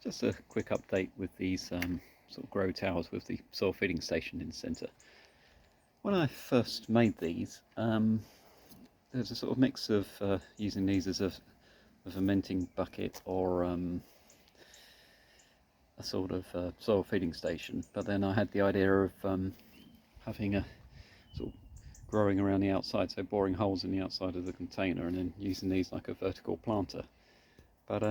Just a quick update with these sort of grow towers with the soil feeding station in the centre. When I first made these, there's a sort of mix of using these as a fermenting bucket or a sort of soil feeding station, but then I had the idea of having a sort of growing around the outside, so boring holes in the outside of the container and then using these like a vertical planter. But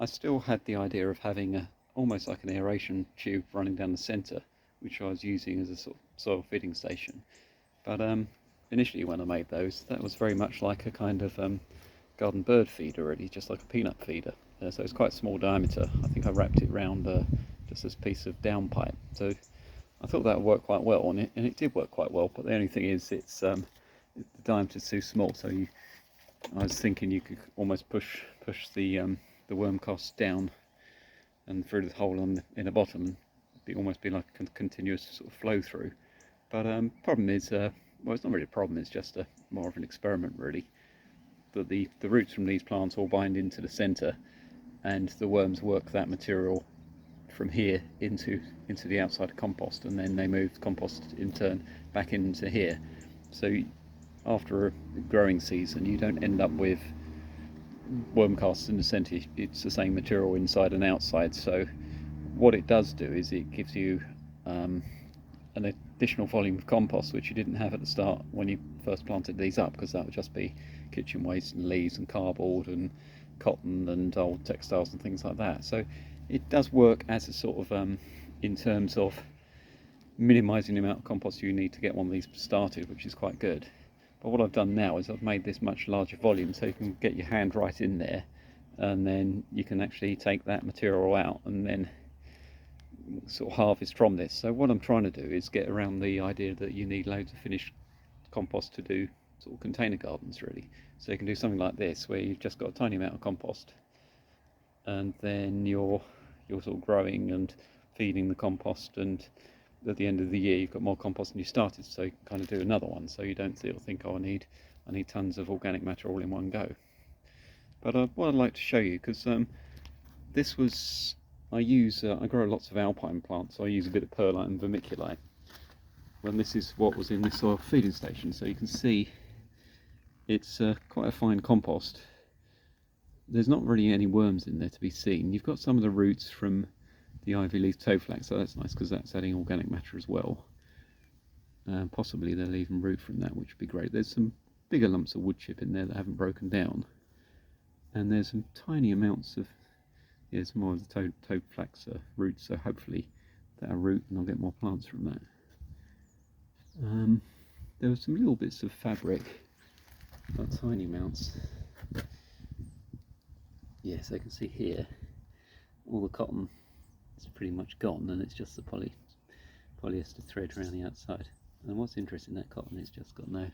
I still had the idea of having almost like an aeration tube running down the centre, which I was using as a sort of soil feeding station. But initially when I made those, that was very much like a kind of garden bird feeder, really, just like a peanut feeder. So it's quite small diameter. I think I wrapped it around just this piece of downpipe. So I thought that would work quite well on it, and it did work quite well. But the only thing is, the diameter is too small. So I was thinking you could almost push the worm cast down and through the hole in the bottom. It'd almost be like a continuous sort of flow through. But problem is, well, it's not really a problem. It's just more of an experiment, really. That the roots from these plants all bind into the centre, and the worms work that material from here into the outside compost, and then they move the compost in turn back into here. So after a growing season, you don't end up with worm casts in the centre. It's the same material inside and outside. So what it does do is it gives you an additional volume of compost, which you didn't have at the start when you first planted these up, because that would just be kitchen waste and leaves and cardboard and cotton and old textiles and things like that. So it does work as a sort of in terms of minimising the amount of compost you need to get one of these started, which is quite good. But what I've done now is I've made this much larger volume, so you can get your hand right in there, and then you can actually take that material out and then sort of harvest from this. So what I'm trying to do is get around the idea that you need loads of finished compost to do sort of container gardens, really. So you can do something like this, where you've just got a tiny amount of compost, and then you're sort of growing and feeding the compost, and at the end of the year you've got more compost than you started, so you can kind of do another one, so you don't think, oh, I need tons of organic matter all in one go. But what I'd like to show you, because this was, I grow lots of alpine plants, so I use a bit of perlite and vermiculite. Well, this is what was in this soil feeding station, so you can see it's quite a fine compost. There's not really any worms in there to be seen. You've got some of the roots from the ivy leaf toadflax, so that's nice because that's adding organic matter as well. Possibly they'll even root from that, which would be great. There's some bigger lumps of wood chip in there that haven't broken down, and there's some tiny amounts of, there's more of the toadflax roots, so hopefully that'll root and I'll get more plants from that. There were some little bits of fabric, like tiny amounts. Yes, I can see here all the cotton is pretty much gone, and it's just the polyester thread around the outside. And what's interesting, that cotton has just got no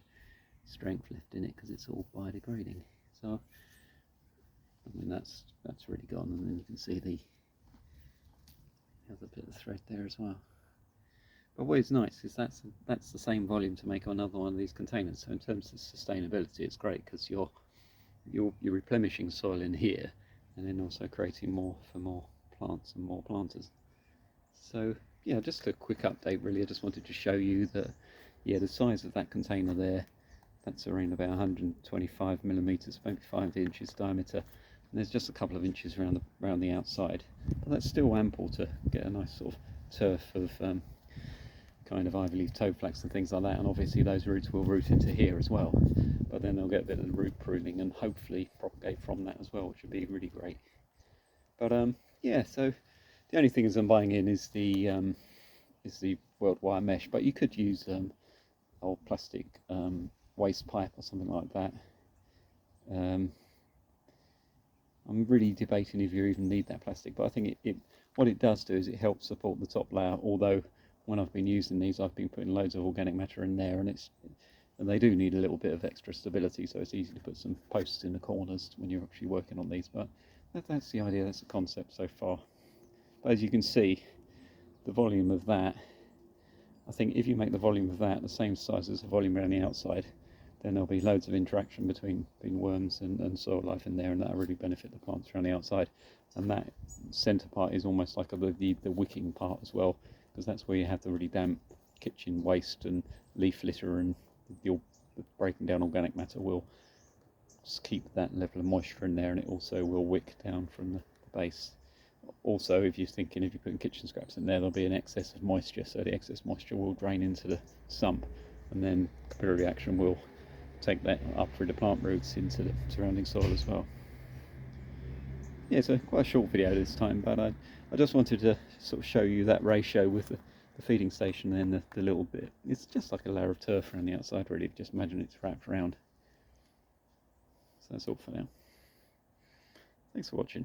strength left in it because it's all biodegrading. So I mean that's really gone, and then you can see the other bit of thread there as well. But what is nice is that's the same volume to make another one of these containers. So in terms of sustainability, it's great because you're replenishing soil in here, and then also creating more for more plants and more planters. So yeah, just a quick update really. I just wanted to show you that, yeah, the size of that container there, that's around about 125 millimeters, maybe 5 inches diameter, and there's just a couple of inches around the outside, but that's still ample to get a nice sort of turf of kind of ivy leaf toadflax and things like that. And obviously those roots will root into here as well, but then they'll get a bit of root pruning and hopefully propagate from that as well, which would be really great. But yeah, so the only thing is I'm buying in is the world wire mesh, but you could use old plastic waste pipe or something like that. I'm really debating if you even need that plastic, but I think what it does do is it helps support the top layer, although when I've been using these I've been putting loads of organic matter in there, and they do need a little bit of extra stability, so it's easy to put some posts in the corners when you're actually working on these. But that's the idea, that's the concept so far. But as you can see, the volume of that, I think if you make the volume of that the same size as the volume around the outside, then there'll be loads of interaction between worms and soil life in there, and that'll really benefit the plants around the outside. and that centre part is almost like the wicking part as well, because that's where you have the really damp kitchen waste and leaf litter, and the breaking down organic matter will just keep that level of moisture in there, and it also will wick down from the base. Also, if you're thinking, if you're putting kitchen scraps in there, there'll be an excess of moisture, so the excess moisture will drain into the sump, and then capillary action will take that up through the plant roots into the surrounding soil as well. Yeah, so quite a short video this time, but I just wanted to sort of show you that ratio with the feeding station and the little bit. It's just like a layer of turf around the outside, really. Just imagine it's wrapped around. So that's all for now. Thanks for watching.